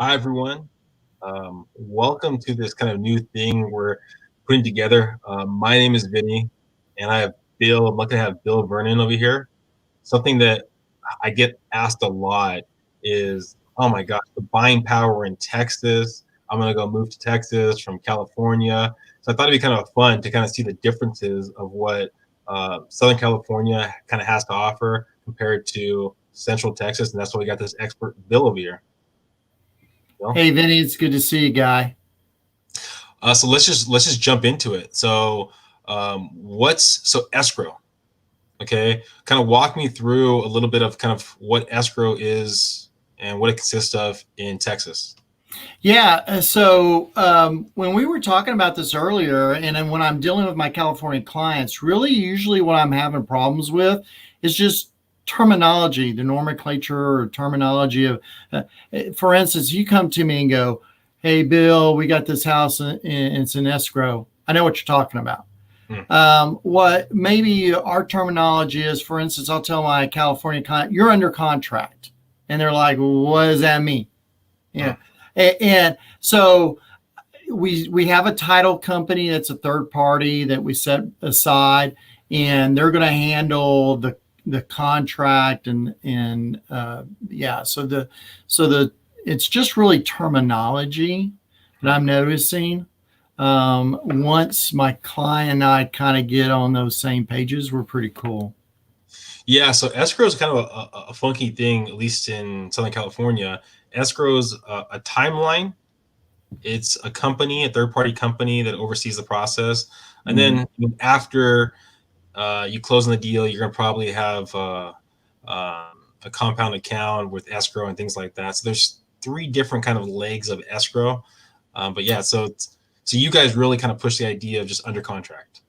Hi, everyone. Welcome to this kind of new thing we're putting together. My name is Vinnie, and I have Bill. I'm lucky to have Bill Vernon over here. Something that I get asked a lot is, oh my gosh, the buying power in Texas. I'm going to go move to Texas from California. So I thought it'd be kind of fun to kind of see the differences of what Southern California kind of has to offer compared to Central Texas. And that's why we got this expert Bill over here. Bill? Hey, Vinny, it's good to see you, guy. So let's just jump into it. So what's escrow? Okay, kind of walk me through a little bit of kind of what escrow is and what it consists of in Texas. Yeah, when we were talking about this earlier, and then when I'm dealing with my California clients, really usually what I'm having problems with is just terminology, the nomenclature or terminology of, for instance, you come to me and go, "Hey, Bill, we got this house and it's an escrow." I know what you're talking about. Hmm. What maybe our terminology is, for instance, I'll tell my California client, "You're under contract," and they're like, "What does that mean?" Hmm. Yeah. And so we have a title company that's a third party that we set aside, and they're going to handle the contract and yeah. So the it's just really terminology that I'm noticing. Once my client and I kind of get on those same pages, we're pretty cool. Yeah, so escrow is kind of a funky thing, at least in Southern California. Escrow is a timeline. It's a company, a third-party company that oversees the process, and then after you close on the deal, you're going to probably have a compound account with escrow and things like that. So there's three different kind of legs of escrow. But yeah, so you guys really kind of push the idea of just under contract.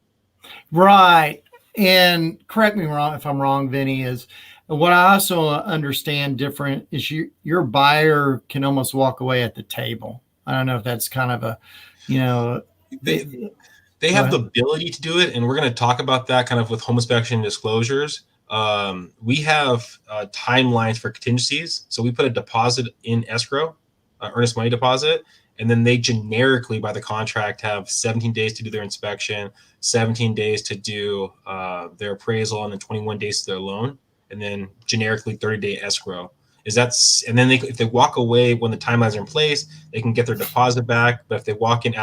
Right. And correct me wrong if I'm wrong, Vinny, is what I also understand different is your buyer can almost walk away at the table. I don't know if that's kind of a, you know, They they go have the ahead. ability to do it, and we're going to talk about that kind of with home inspection disclosures. We have timelines for contingencies, so we put a deposit in escrow, earnest money deposit, and then they generically, by the contract, have 17 days to do their inspection, 17 days to do their appraisal, and then 21 days to their loan, and then generically 30-day escrow. And then if they walk away when the timelines are in place, they can get their deposit back. But if they walk in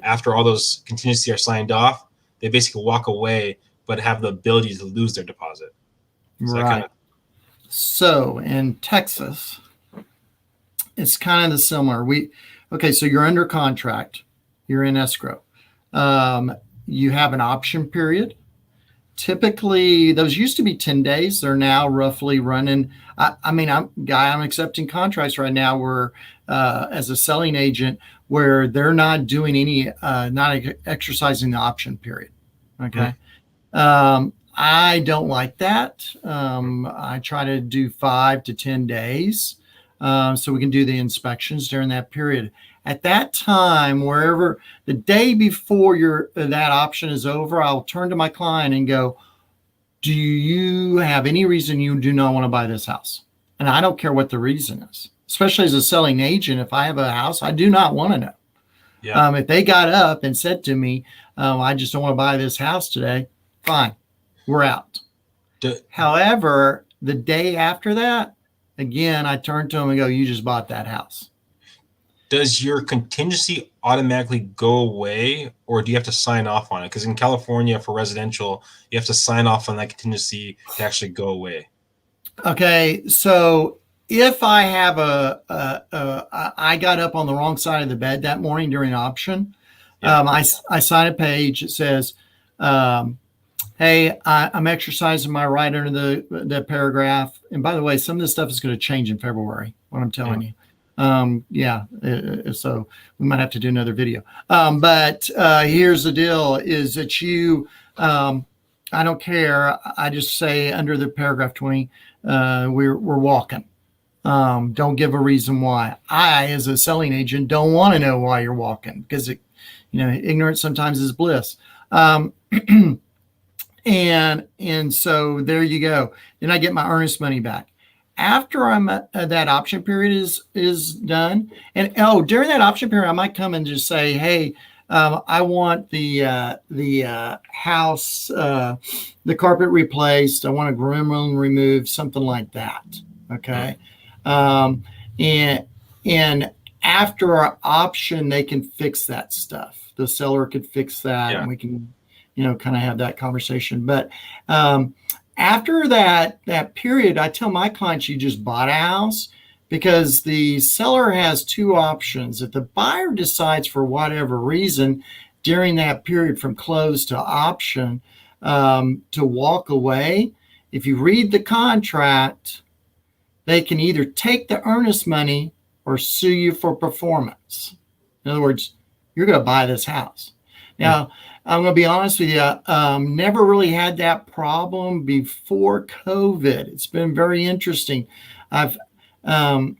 after all those contingencies are signed off, they basically walk away, but have the ability to lose their deposit. So that kind Right. of So in Texas, it's kind of the similar. Okay, so you're under contract, you're in escrow. You have an option period. Typically, those used to be 10 days. They're now roughly running. I'm accepting contracts right now where, as a selling agent, where they're not doing any, not exercising the option period. mm, Okay. I don't like that. I try to do 5 to 10 days, so we can do the inspections during that period. At that time, wherever the day before that option is over, I'll turn to my client and go, "Do you have any reason you do not want to buy this house?" And I don't care what the reason is. Especially as a selling agent, if I have a house, I do not want to know. yeah. If they got up and said to me, "I just don't want to buy this house today," fine, we're out. Do, However, the day after that, again, I turn to them and go, "You just bought that house." does your contingency automatically go away, or do you have to sign off on it? Because in California, for residential, you have to sign off on that contingency to actually go away. Okay, so if I have I got up on the wrong side of the bed that morning during an option, Yeah. I sign a page that says, um, "Hey, I'm exercising my right under the paragraph." And by the way, some of this stuff is going to change in February. What I'm Mm, telling you, yeah. So we might have to do another video. But here's the deal: is that I don't care. I just say under the paragraph 20, we're walking. Don't give a reason why. I, as a selling agent, don't want to know why you're walking because ignorance sometimes is bliss. Um, and so there you go. Then I get my earnest money back. after that option period is done, and during that option period, I might come and just say, hey, I want the house, the carpet replaced. I want a groom room removed, something like that. Okay, and after our option, they can fix that stuff. The seller could fix that, and we can, kind of have that conversation. But after that period, I tell my clients, you just bought a house, because the seller has two options. If the buyer decides for whatever reason during that period from close to option to walk away, if you read the contract, they can either take the earnest money or sue you for performance. In other words, you're going to buy this house. Now, I'm going to be honest with you, never really had that problem before COVID. It's been very interesting. I've had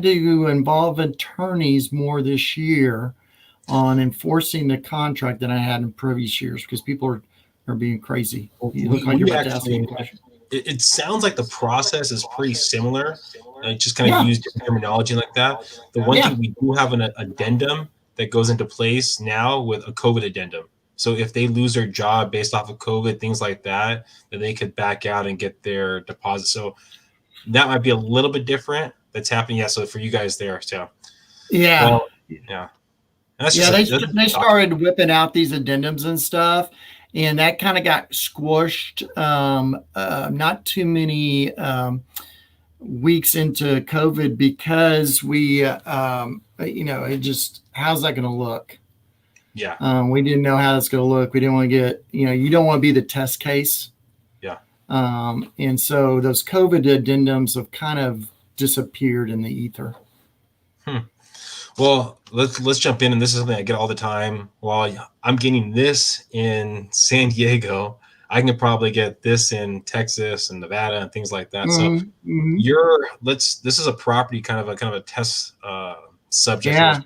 to involve attorneys more this year on enforcing the contract than I had in previous years, because people are being crazy. You look like you're about to ask me a question. It sounds like the process is pretty similar. Just kind of use different terminology like that. The one thing, we do have an addendum that goes into place now with a COVID addendum. So if they lose their job based off of COVID, things like that, then they could back out and get their deposit. So that might be a little bit different. That's happening. Yeah. So for you guys there. So well, yeah. They started whipping out these addendums and stuff, and that kind of got squished. Not too many weeks into COVID, because we, it just, how's that going to look? Yeah. We didn't know how it's going to look. We didn't want to get, you don't want to be the test case. Yeah. And so those COVID addendums have kind of disappeared in the ether. Well, let's jump in, and this is something I get all the time. While I'm getting this in San Diego, I can probably get this in Texas and Nevada and things like that. So this is a property, kind of a test subject. Yeah.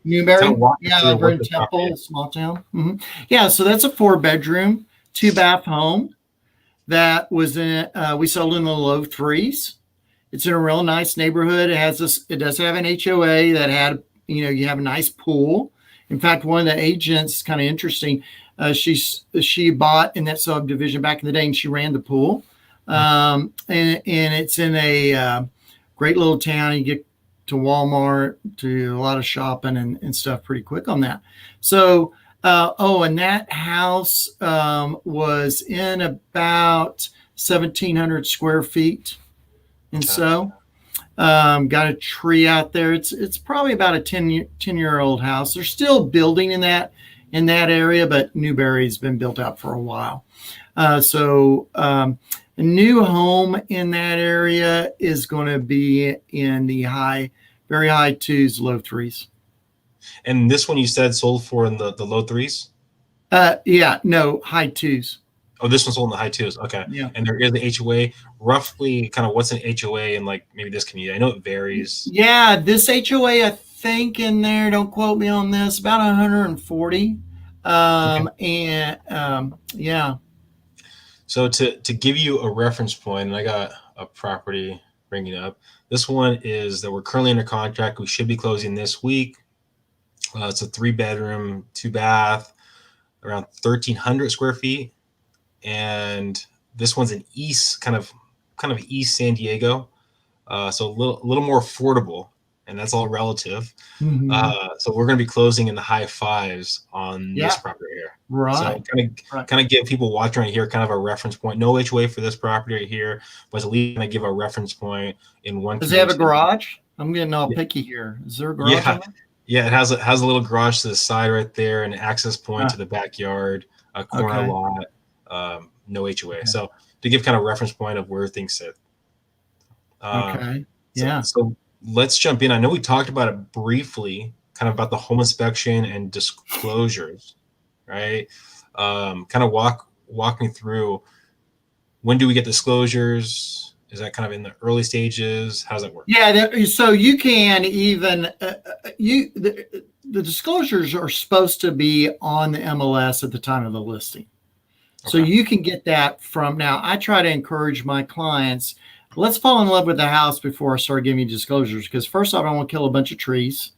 Newberry, over in Temple, small town. Yeah, so that's a 4-bedroom, 2-bath home that was in. We sold in the low 3s. It's in a real nice neighborhood. It does have an HOA that had, you have a nice pool. In fact, one of the agents, kind of interesting, she bought in that subdivision back in the day, and she ran the pool. And it's in a great little town. You get to Walmart, to a lot of shopping and stuff pretty quick on that. So, and that house was in about 1,700 square feet. And so got a tree out there. It's probably about a 10-year-old house. They're still building in that area, but Newberry's been built out for a while. So a new home in that area is going to be in the very high 2s, low 3s. And this one you said sold for in the low 3s? No, high 2s. Oh, this one's sold in the high 2s. Okay. Yeah. And there is the HOA. Roughly, kind of what's an HOA in, like, maybe this community? I know it varies. Yeah, this HOA, I think in there, don't quote me on this, about 140. Yeah. So to give you a reference point, and I got a property bringing up. This one is that we're currently under contract. We should be closing this week. It's a 3-bedroom, 2-bath, around 1,300 square feet. And this one's in kind of East San Diego, so a little more affordable, and that's all relative. So we're going to be closing in the high 5s on this property here. Right. So kind of give people watching right here kind of a reference point. No HOA for this property right here, but at least kind of give a reference point in one. Does it have a garage? I'm getting all picky here. Is there a garage? Yeah, it has a little garage to the side right there, and an access point to the backyard, a corner lot. No HOA. Okay. So to give kind of a reference point of where things sit. So let's jump in. I know we talked about it briefly, kind of about the home inspection and disclosures, right? Kind of walk me through, when do we get disclosures? Is that kind of in the early stages? How does that work? Yeah, so you can even the disclosures are supposed to be on the MLS at the time of the listing. So Okay. you can get that from now. I try to encourage my clients, let's fall in love with the house before I start giving you disclosures. Because first off, I don't want to kill a bunch of trees.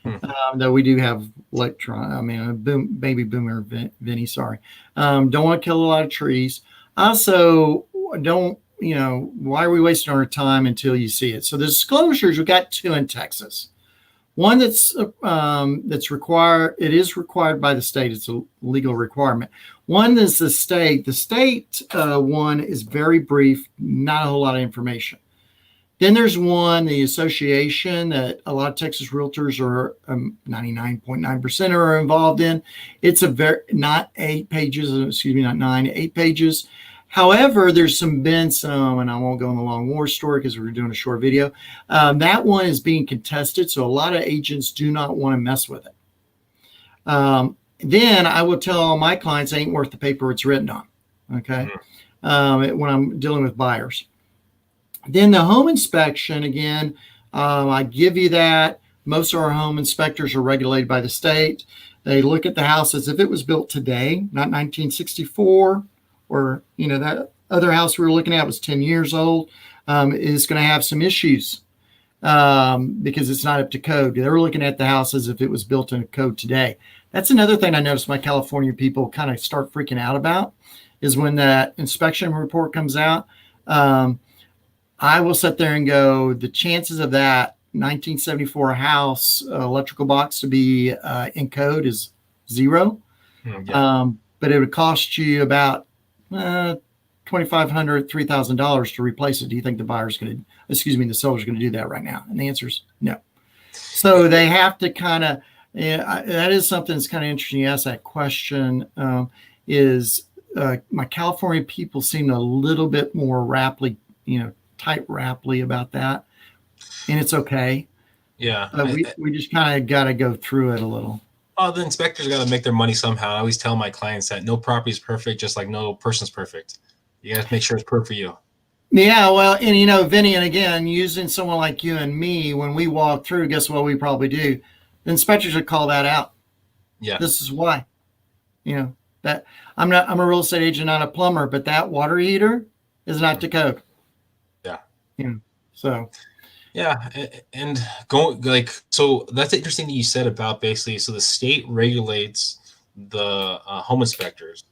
Hmm. Though we do have a baby boomer, Vinnie, sorry. Don't want to kill a lot of trees. Also, don't, why are we wasting our time until you see it? So the disclosures, we got two in Texas. One that's required. It is required by the state. It's a legal requirement. One is the state. The state one is very brief, not a whole lot of information. Then there's one, the association that a lot of Texas realtors are 99.9% are involved in. It's not 8 pages, excuse me, not 9, 8 pages. However, there's been some, and I won't go in the long war story because we're doing a short video. That one is being contested, so a lot of agents do not want to mess with it. Then I will tell all my clients it ain't worth the paper it's written on. Okay, when I'm dealing with buyers. Then the home inspection, again, I give you that. Most of our home inspectors are regulated by the state. They look at the house as if it was built today, not 1964, or that other house we were looking at was 10 years old. Is going to have some issues because it's not up to code. They're looking at the house as if it was built in code today. That's another thing I noticed my California people kind of start freaking out about is when that inspection report comes out. I will sit there and go, the chances of that 1974 house electrical box to be in code is 0. Yeah. But it would cost you about $2,500, $3,000 to replace it. Do you think the seller's going to do that right now? And the answer is no. So they have to kind of, that is something that's kind of interesting. You ask that question my California people seem a little bit more tight-rapply about that, and it's okay. Yeah. We just kind of got to go through it a little. Oh, the inspectors got to make their money somehow. I always tell my clients that no property is perfect, just like no person's perfect. You got to make sure it's perfect for you. Yeah, well, and Vinny, and again, using someone like you and me, when we walk through, guess what we probably do? The inspectors would call that out. Yeah. This is why. That I'm a real estate agent, not a plumber, but that water heater is not to code. Yeah. So. Yeah, and so that's interesting that you said about basically, so the state regulates the home inspectors.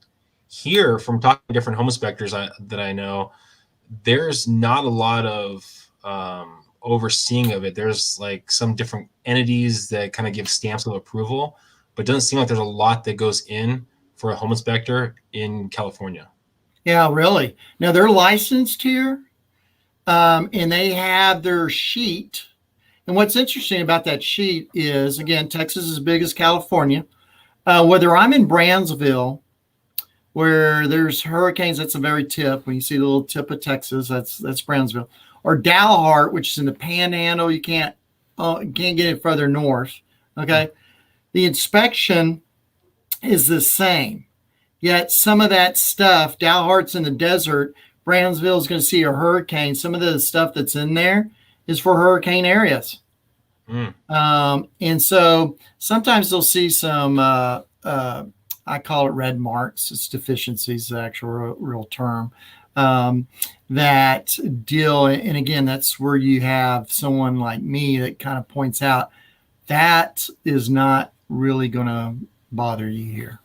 Here, from talking to different home inspectors that I know, there's not a lot of overseeing of it. There's like some different entities that kind of give stamps of approval, but it doesn't seem like there's a lot that goes in for a home inspector in California. Yeah, really. Now they're licensed here. And they have their sheet. And what's interesting about that sheet is, again, Texas is as big as California. Whether I'm in Brownsville, where there's hurricanes, that's the very tip. When you see the little tip of Texas, that's Brownsville. Or Dalhart, which is in the Panhandle, you can't get it further north. Okay, the inspection is the same. Yet some of that stuff, Dalhart's in the desert. Brownsville is going to see a hurricane. Some of the stuff that's in there is for hurricane areas. And so sometimes they'll see some, I call it red marks. It's deficiencies, the actual real term, that deal. And again, that's where you have someone like me that kind of points out that is not really going to bother you here.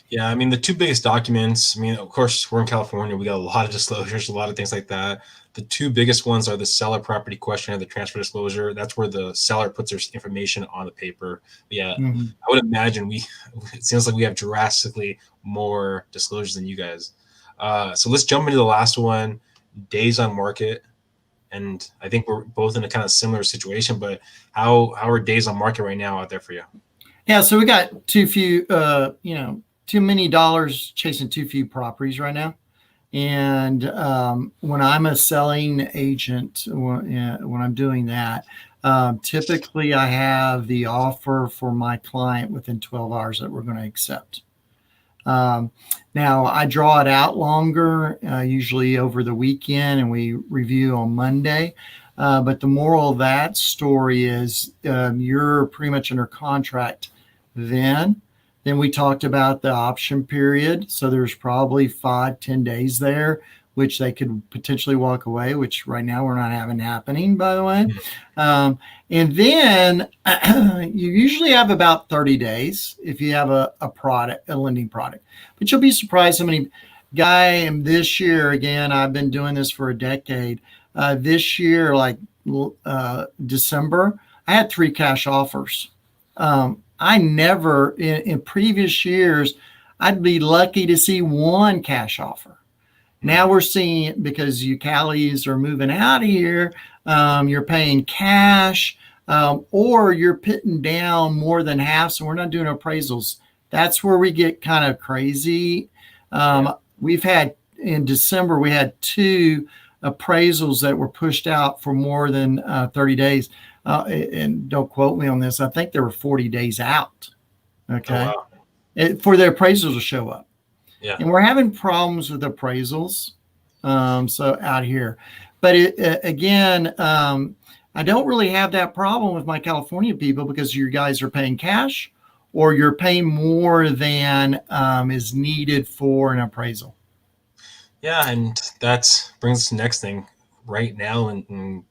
Yeah, I mean, the two biggest documents, of course, we're in California. We got a lot of disclosures, a lot of things like that. The two biggest ones are the seller property questionnaire, the transfer disclosure. That's where the seller puts their information on the paper. But yeah, I would imagine it seems like we have drastically more disclosures than you guys. So let's jump into the last one, days on market. And I think we're both in a kind of similar situation, but how are days on market right now out there for you? Yeah, so we got too many dollars chasing too few properties right now. And when I'm a selling agent, when I'm doing that, typically I have the offer for my client within 12 hours that we're going to accept. Now I draw it out longer, usually over the weekend, and we review on Monday. But the moral of that story is you're pretty much under contract then. Then we talked about the option period. So there's probably 5-10 days there, which they could potentially walk away, which right now we're not having happening, by the way. And then you usually have about 30 days if you have a product, a lending product. But you'll be surprised how many and this year, again, I've been doing this for a decade. This year, like December, I had 3 cash offers. I never, in previous years, I'd be lucky to see 1 cash offer. Now we're seeing, because Ucalis are moving out of here, you're paying cash, or you're putting down more than half, so we're not doing appraisals. That's where we get kind of crazy. We've had, in December, we had 2 appraisals that were pushed out for more than 30 days. And don't quote me on this. I think they were 40 days out. Okay. Oh, wow. For the appraisals to show up. Yeah. And we're having problems with appraisals. So out here, but again, I don't really have that problem with my California people, because you guys are paying cash, or you're paying more than is needed for an appraisal. Yeah, and that brings us to the next thing. Right now in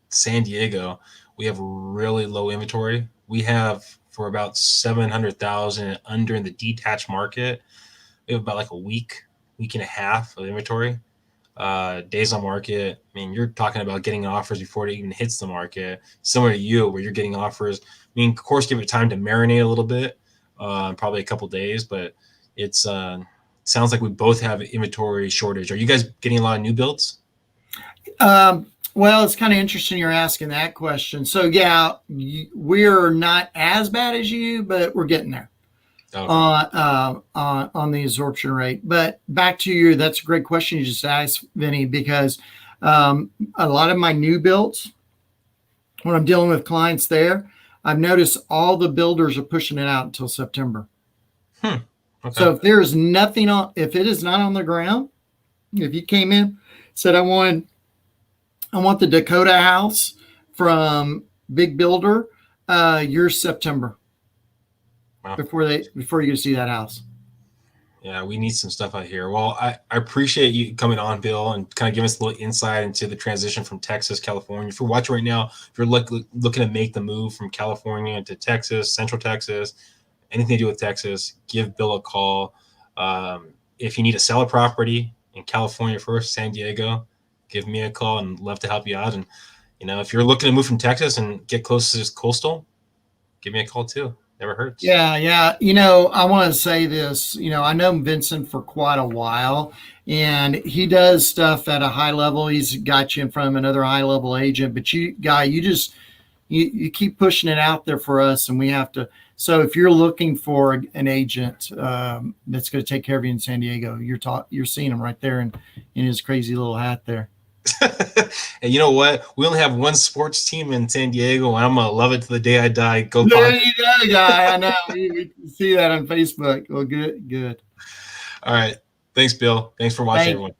San Diego, we have really low inventory. We have, for about 700,000 under in the detached market, we have about like a week and a half of inventory. Days on market, I mean, you're talking about getting offers before it even hits the market. Similar to you, where you're getting offers. I mean, of course, give it time to marinate a little bit, probably a couple days, but it's sounds like we both have inventory shortage. Are you guys getting a lot of new builds? Well, it's kind of interesting you're asking that question. So yeah, we're not as bad as you, but we're getting there. Okay. On the absorption rate. But back to you, that's a great question you just asked, Vinny, because a lot of my new builds, when I'm dealing with clients there, I've noticed all the builders are pushing it out until September. Okay. So if there is nothing on, if it is not on the ground, if you came in, said, I want the Dakota house from Big Builder, you're September. Wow. Before you can see that house. Yeah, we need some stuff out here. Well, I appreciate you coming on, Bill, and kind of giving us a little insight into the transition from Texas, California. If you're watching right now, if you're looking to make the move from California to Texas, Central Texas, anything to do with Texas, give Bill a call. If you need to sell a property in California first, San Diego, give me a call, and love to help you out. And, if you're looking to move from Texas and get close to this coastal, give me a call too. Never hurts. Yeah. I want to say this. I know Vincent for quite a while, and he does stuff at a high level. He's got you in front of another high level agent, but you keep pushing it out there for us, and we have to. So if you're looking for an agent that's going to take care of you in San Diego, you're seeing him right there in his crazy little hat there. And you know what? We only have one sports team in San Diego, and I'm gonna love it to the day I die. Go! There you go, guy. I know we can see that on Facebook. Well, good. All right. Thanks, Bill. Thanks for watching, everyone.